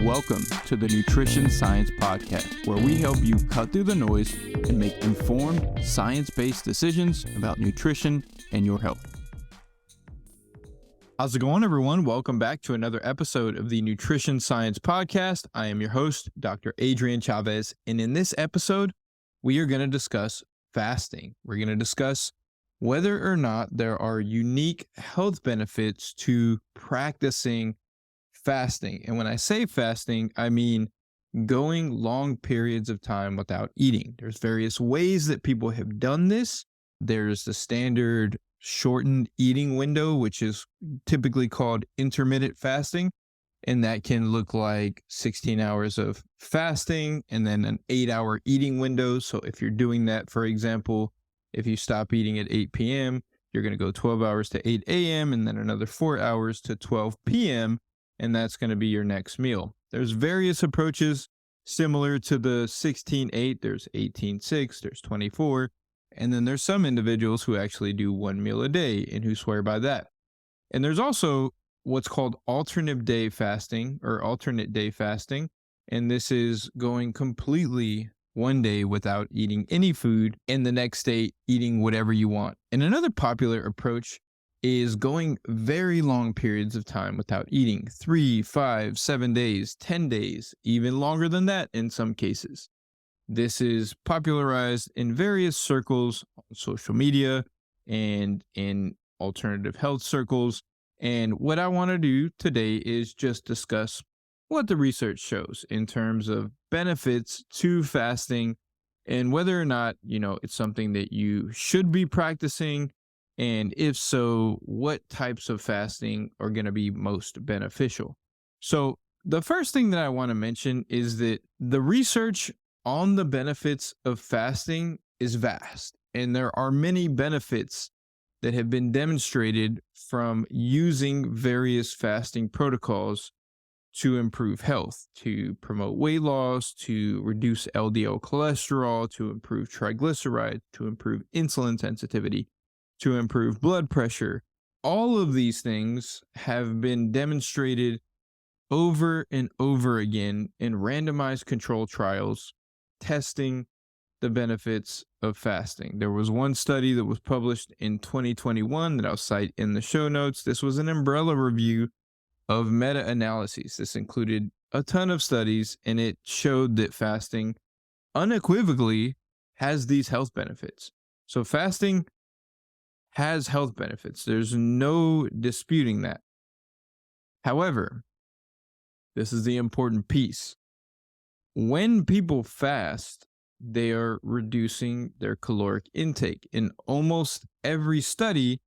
Welcome to the Nutrition Science Podcast, where we help you cut through the noise and make informed, science-based decisions about nutrition and your health. How's it going, everyone? Welcome back to another episode of the Nutrition Science Podcast. I am your host, Dr. Adrian Chavez, and in this episode, we are going to discuss fasting. We're going to discuss whether or not there are unique health benefits to practicing fasting. And when I say fasting, I mean going long periods of time without eating. There's various ways that people have done this. There's the standard shortened eating window, which is typically called intermittent fasting. And that can look like 16 hours of fasting and then an 8-hour eating window. So if you're doing that, for example, if you stop eating at 8 p.m., you're going to go 12 hours to 8 a.m. and then another 4 hours to 12 p.m. And that's going to be your next meal. There's various approaches similar to the 16-8. There's 18-6, there's 24. And then there's some individuals who actually do one meal a day and who swear by that. And there's also what's called alternate day fasting. And this is going completely one day without eating any food and the next day eating whatever you want. And another popular approach is going very long periods of time without eating, 3, 5, 7 days, 10 days, even longer than that in some cases. This is popularized in various circles on social media and in alternative health circles. And what I want to do today is just discuss what the research shows in terms of benefits to fasting and whether or not, it's something that you should be practicing. And if so, what types of fasting are going to be most beneficial? So the first thing that I want to mention is that the research on the benefits of fasting is vast. And there are many benefits that have been demonstrated from using various fasting protocols to improve health, to promote weight loss, to reduce LDL cholesterol, to improve triglycerides, to improve insulin sensitivity, to improve blood pressure. All of these things have been demonstrated over and over again in randomized control trials testing the benefits of fasting. There was one study that was published in 2021 that I'll cite in the show notes. This was an umbrella review of meta-analyses. This included a ton of studies, and it showed that fasting unequivocally has these health benefits. So fasting has health benefits. There's no disputing that. However, this is the important piece. When people fast, they are reducing their caloric intake. In almost every study,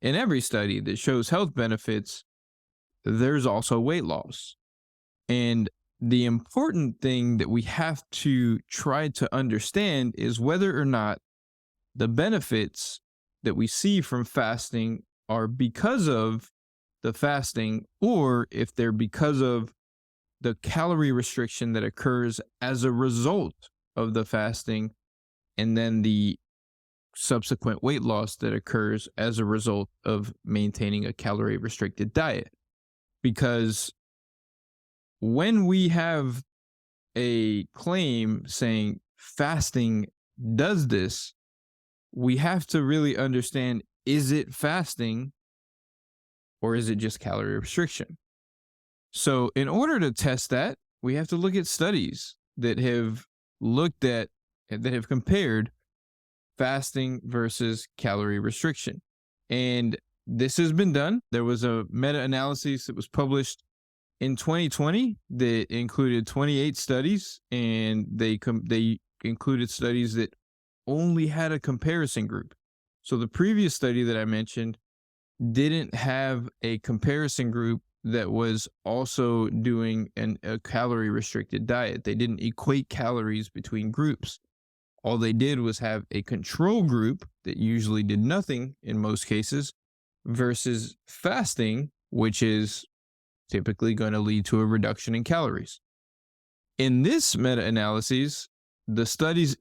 that shows health benefits, there's also weight loss. And the important thing that we have to try to understand is whether or not the benefits that we see from fasting are because of the fasting, or if they're because of the calorie restriction that occurs as a result of the fasting, and then the subsequent weight loss that occurs as a result of maintaining a calorie restricted diet. Because when we have a claim saying fasting does this, we have to really understand, is it fasting or is it just calorie restriction? So in order to test that, we have to look at studies that have compared fasting versus calorie restriction. And this has been done. There was a meta-analysis that was published in 2020 that included 28 studies, and they included studies that only had a comparison group. So the previous study that I mentioned didn't have a comparison group that was also doing a calorie restricted diet. They didn't equate calories between groups. All they did was have a control group that usually did nothing in most cases versus fasting, which is typically going to lead to a reduction in calories. In this meta-analysis, the studies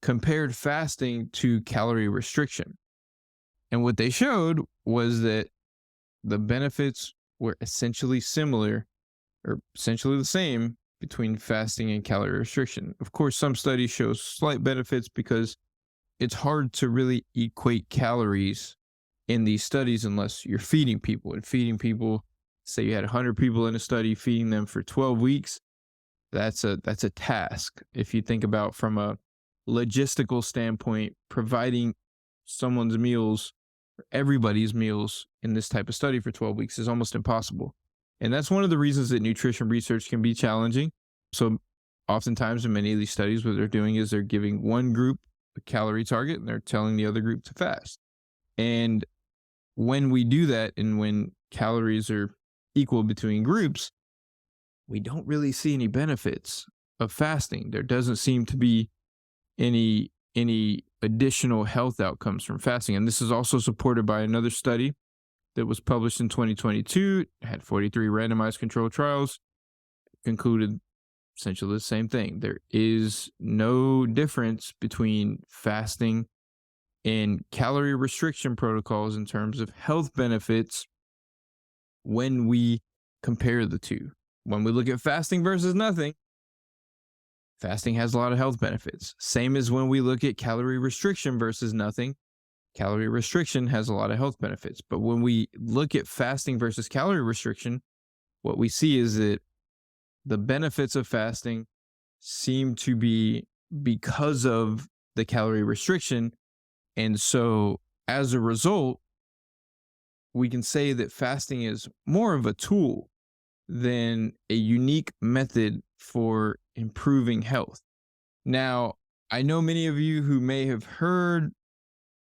compared fasting to calorie restriction. And what they showed was that the benefits were essentially similar are essentially the same between fasting and calorie restriction. Of course, some studies show slight benefits because it's hard to really equate calories in these studies unless you're feeding people. And feeding people, say you had 100 people in a study, feeding them for 12 weeks, that's a task. If you think about from a logistical standpoint, providing someone's meals, everybody's meals in this type of study for 12 weeks is almost impossible. And that's one of the reasons that nutrition research can be challenging. So oftentimes in many of these studies, what they're doing is they're giving one group a calorie target and they're telling the other group to fast. And when we do that, and when calories are equal between groups, we don't really see any benefits of fasting. There doesn't seem to be any additional health outcomes from fasting. And this is also supported by another study that was published in 2022. It had 43 randomized controlled trials, concluded essentially the same thing. There is no difference between fasting and calorie restriction protocols in terms of health benefits when we compare the two. When we look at fasting versus nothing, fasting has a lot of health benefits. Same as when we look at calorie restriction versus nothing, calorie restriction has a lot of health benefits. But when we look at fasting versus calorie restriction, what we see is that the benefits of fasting seem to be because of the calorie restriction. And so as a result, we can say that fasting is more of a tool than a unique method for improving health. Now, I know many of you who may have heard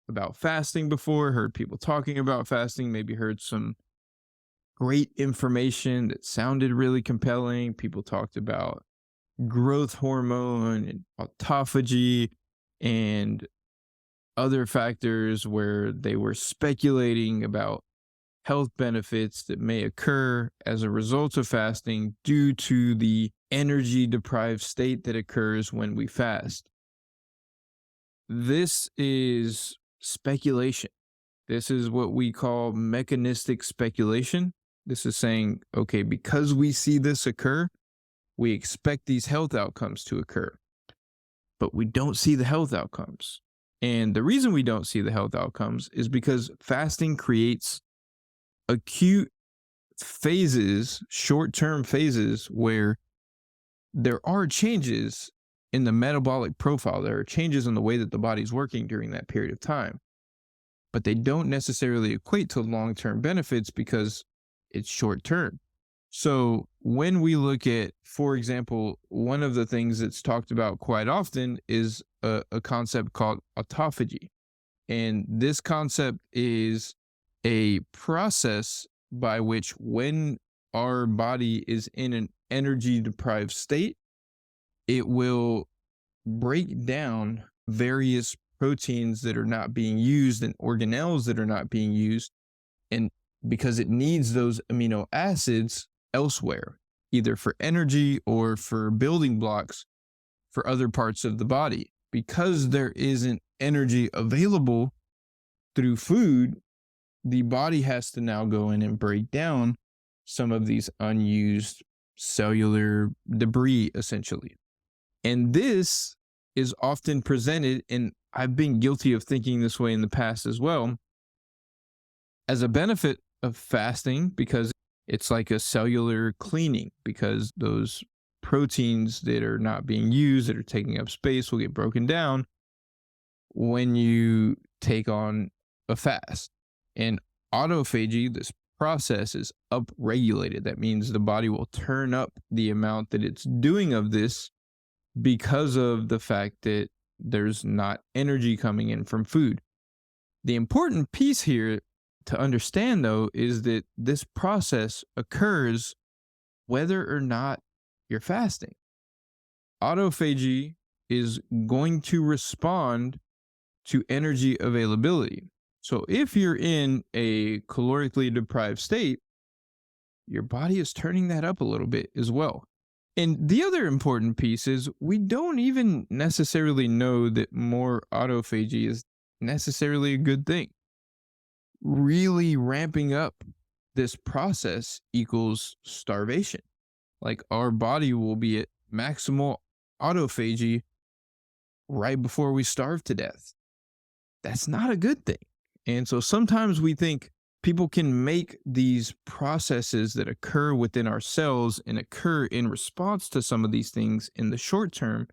about fasting before, heard people talking about fasting, maybe heard some great information that sounded really compelling. People talked about growth hormone and autophagy and other factors where they were speculating about health benefits that may occur as a result of fasting due to the energy deprived state that occurs when we fast. This is speculation. This is what we call mechanistic speculation. This is saying, okay, because we see this occur, we expect these health outcomes to occur, but we don't see the health outcomes. And the reason we don't see the health outcomes is because fasting creates acute phases, short-term phases, where there are changes in the metabolic profile. There are changes in the way that the body's working during that period of time, but they don't necessarily equate to long-term benefits because it's short-term. So when we look at, for example, one of the things that's talked about quite often is a concept called autophagy. And this concept is a process by which when our body is in an energy deprived state, it will break down various proteins that are not being used and organelles that are not being used. And because it needs those amino acids elsewhere, either for energy or for building blocks for other parts of the body. Because there isn't energy available through food, the body has to now go in and break down some of these unused cellular debris, essentially. And this is often presented, and I've been guilty of thinking this way in the past as well, as a benefit of fasting, because it's like a cellular cleaning, because those proteins that are not being used, that are taking up space, will get broken down when you take on a fast. And autophagy, this process, is upregulated. That means the body will turn up the amount that it's doing of this because of the fact that there's not energy coming in from food. The important piece here to understand, though, is that this process occurs whether or not you're fasting. Autophagy is going to respond to energy availability. So if you're in a calorically deprived state, your body is turning that up a little bit as well. And the other important piece is we don't even necessarily know that more autophagy is necessarily a good thing. Really ramping up this process equals starvation. Like our body will be at maximal autophagy right before we starve to death. That's not a good thing. And so sometimes we think people can make these processes that occur within our cells and occur in response to some of these things in the short term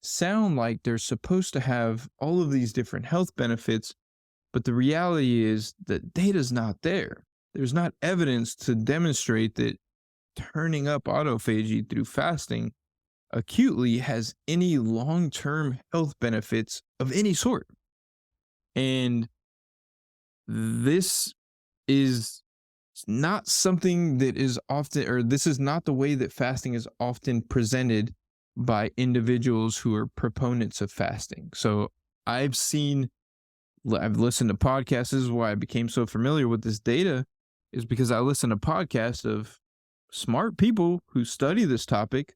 sound like they're supposed to have all of these different health benefits, but the reality is that data's not there. There's not evidence to demonstrate that turning up autophagy through fasting acutely has any long-term health benefits of any sort. And this is not something that is often, or this is not the way that fasting is often presented by individuals who are proponents of fasting. So I've seen, I've listened to podcasts. This is why I became so familiar with this data, is because I listen to podcasts of smart people who study this topic,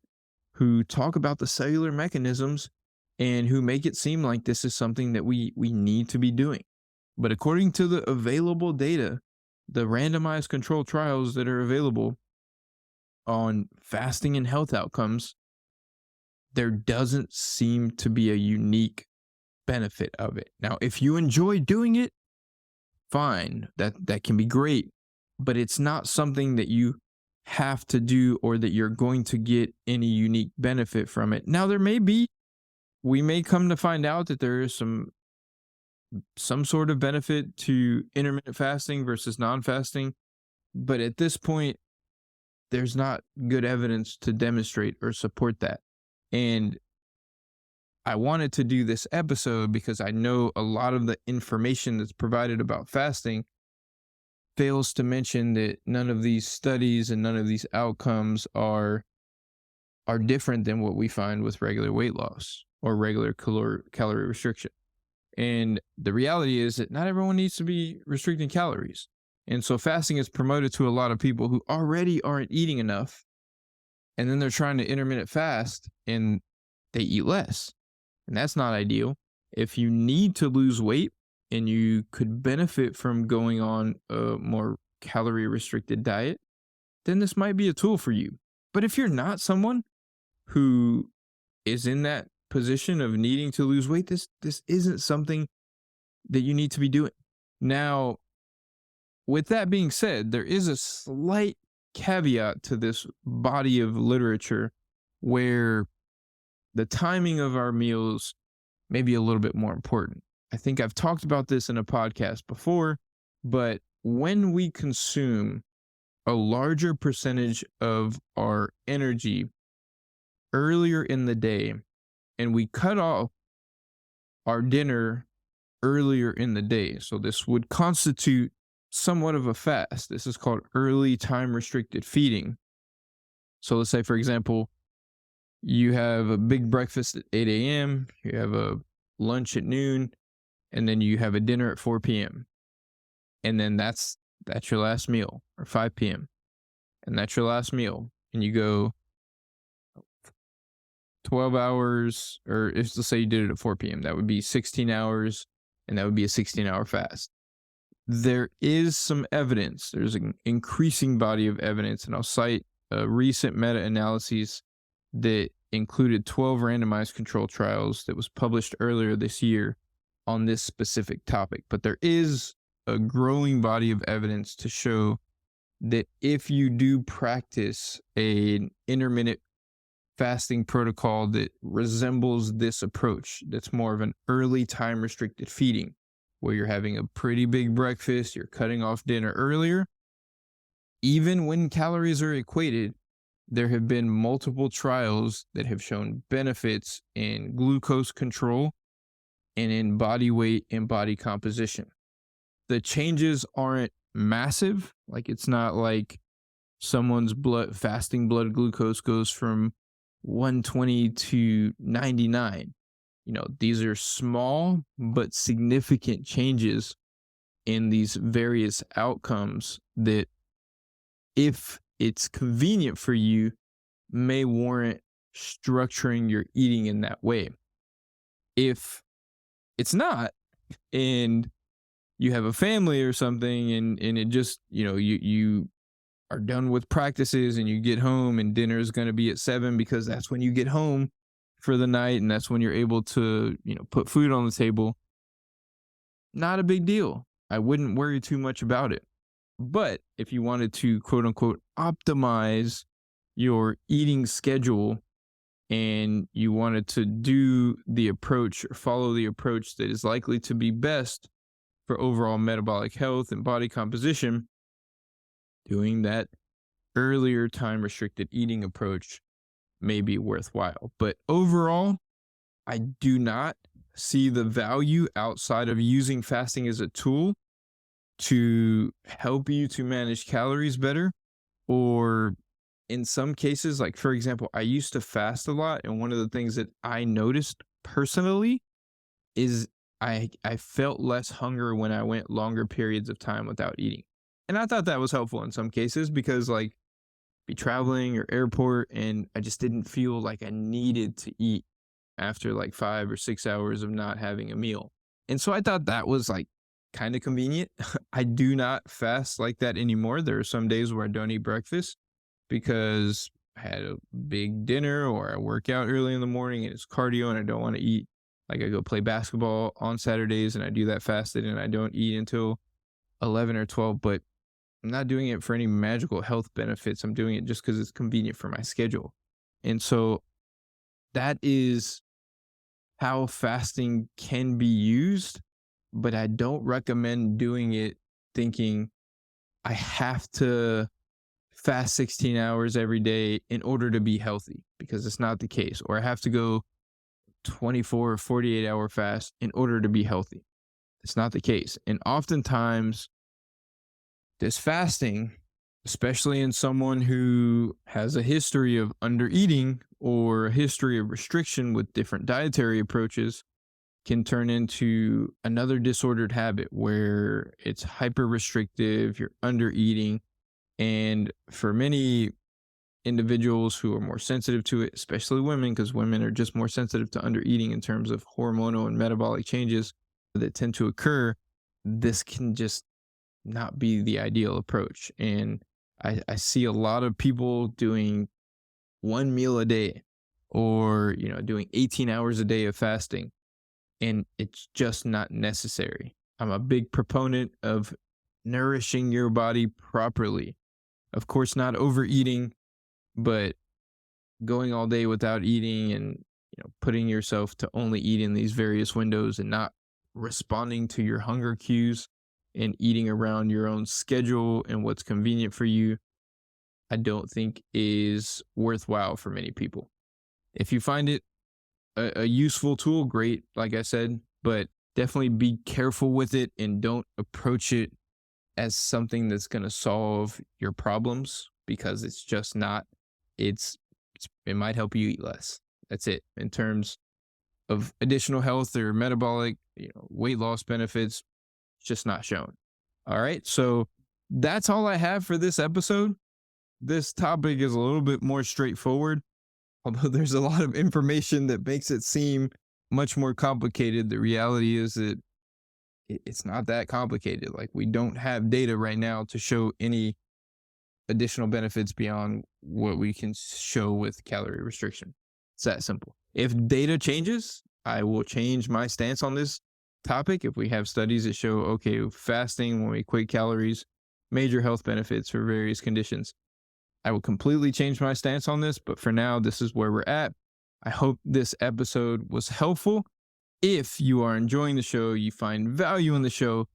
who talk about the cellular mechanisms and who make it seem like this is something that we need to be doing. But according to the available data, the randomized control trials that are available on fasting and health outcomes, there doesn't seem to be a unique benefit of it. Now, if you enjoy doing it, fine, that can be great, but it's not something that you have to do or that you're going to get any unique benefit from it. Now, we may come to find out that there is some sort of benefit to intermittent fasting versus non-fasting, but at this point, there's not good evidence to demonstrate or support that. And I wanted to do this episode because I know a lot of the information that's provided about fasting fails to mention that none of these studies and none of these outcomes are different than what we find with regular weight loss or regular calorie restriction. And the reality is that not everyone needs to be restricting calories. And so fasting is promoted to a lot of people who already aren't eating enough, and then they're trying to intermittent fast and they eat less. And that's not ideal. If you need to lose weight and you could benefit from going on a more calorie restricted diet, then this might be a tool for you. But if you're not someone who is in that position of needing to lose weight, this isn't something that you need to be doing. Now, with that being said, there is a slight caveat to this body of literature where the timing of our meals may be a little bit more important. I think I've talked about this in a podcast before, but when we consume a larger percentage of our energy earlier in the day and we cut off our dinner earlier in the day, so this would constitute somewhat of a fast. This is called early time restricted feeding. So let's say, for example, you have a big breakfast at 8 a.m., you have a lunch at noon, and then you have a dinner at 4 p.m. And then that's your last meal, or 5 p.m. And that's your last meal. And you go 12 hours, or if let's say you did it at 4 p.m., that would be 16 hours, and that would be a 16-hour fast. There is some evidence. There's an increasing body of evidence, and I'll cite a recent meta-analysis that included 12 randomized control trials that was published earlier this year on this specific topic. But there is a growing body of evidence to show that if you do practice an intermittent fasting protocol that resembles this approach, that's more of an early time restricted feeding, where you're having a pretty big breakfast, you're cutting off dinner earlier, even when calories are equated, there have been multiple trials that have shown benefits in glucose control and in body weight and body composition. The changes aren't massive. Like, it's not like someone's fasting blood glucose goes from 120 to 99. These are small but significant changes in these various outcomes that, if it's convenient for you, may warrant structuring your eating in that way. If it's not, and you have a family or something, and it just, you are done with practices and you get home and dinner is going to be at 7 because that's when you get home for the night and that's when you're able to, put food on the table, not a big deal. I wouldn't worry too much about it. But if you wanted to quote unquote optimize your eating schedule and you wanted to do the approach or follow the approach that is likely to be best for overall metabolic health and body composition, doing that earlier time restricted eating approach may be worthwhile. But overall, I do not see the value outside of using fasting as a tool to help you to manage calories better. Or in some cases, like for example, I used to fast a lot. And one of the things that I noticed personally is I felt less hunger when I went longer periods of time without eating. And I thought that was helpful in some cases because like be traveling or airport and I just didn't feel like I needed to eat after like 5 or 6 hours of not having a meal. And so I thought that was like kind of convenient. I do not fast like that anymore. There are some days where I don't eat breakfast because I had a big dinner or I work out early in the morning and it's cardio and I don't want to eat. Like I go play basketball on Saturdays and I do that fasted and I don't eat until 11 or 12, but I'm not doing it for any magical health benefits. I'm doing it just because it's convenient for my schedule. And so that is how fasting can be used, but I don't recommend doing it thinking I have to fast 16 hours every day in order to be healthy because it's not the case. Or I have to go 24 or 48-hour fast in order to be healthy. It's not the case. And oftentimes, this fasting, especially in someone who has a history of undereating or a history of restriction with different dietary approaches, can turn into another disordered habit where it's hyper restrictive, you're undereating. And for many individuals who are more sensitive to it, especially women, because women are just more sensitive to undereating in terms of hormonal and metabolic changes that tend to occur, this can just not be the ideal approach. And I see a lot of people doing one meal a day or, doing 18 hours a day of fasting, and it's just not necessary. I'm a big proponent of nourishing your body properly. Of course, not overeating, but going all day without eating and, putting yourself to only eat in these various windows and not responding to your hunger cues and eating around your own schedule and what's convenient for you, I don't think is worthwhile for many people. If you find it a useful tool, great, like I said, but definitely be careful with it and don't approach it as something that's going to solve your problems because it's just not. It might help you eat less. That's it. In terms of additional health or metabolic, weight loss benefits, it's just not shown. All right. So that's all I have for this episode. This topic is a little bit more straightforward, although there's a lot of information that makes it seem much more complicated. The reality is that it's not that complicated. Like we don't have data right now to show any additional benefits beyond what we can show with calorie restriction. It's that simple. If data changes, I will change my stance on this topic. If we have studies that show, okay, fasting when we equate calories, major health benefits for various conditions, I will completely change my stance on this. But for now, this is where we're at. I hope this episode was helpful. If you are enjoying the show, you find value in the show,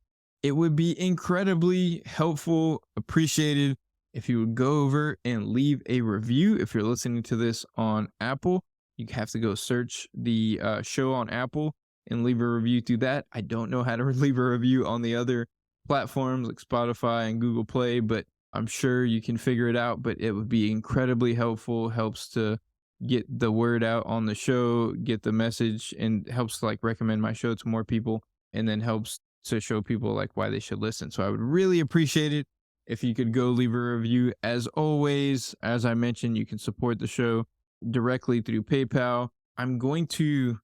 it would be incredibly helpful, appreciated if you would go over and leave a review. If you're listening to this on Apple, you have to go search the show on Apple and leave a review through that. I don't know how to leave a review on the other platforms like Spotify and Google Play, but I'm sure you can figure it out. But it would be incredibly helpful, helps to get the word out on the show, get the message, and helps to like recommend my show to more people, and then helps to show people like why they should listen. So I would really appreciate it if you could go leave a review. As always, as I mentioned, you can support the show directly through PayPal. I'm going to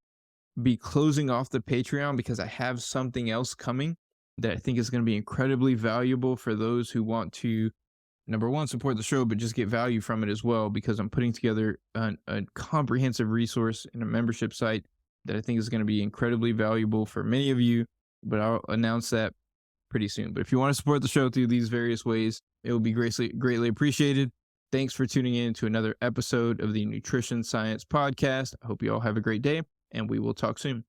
be closing off the Patreon because I have something else coming that I think is going to be incredibly valuable for those who want to number one, support the show, but just get value from it as well, because I'm putting together a comprehensive resource and a membership site that I think is going to be incredibly valuable for many of you. But I'll announce that pretty soon. But if you want to support the show through these various ways, it will be greatly appreciated. Thanks for tuning in to another episode of the Nutrition Science Podcast. I hope you all have a great day, and we will talk soon.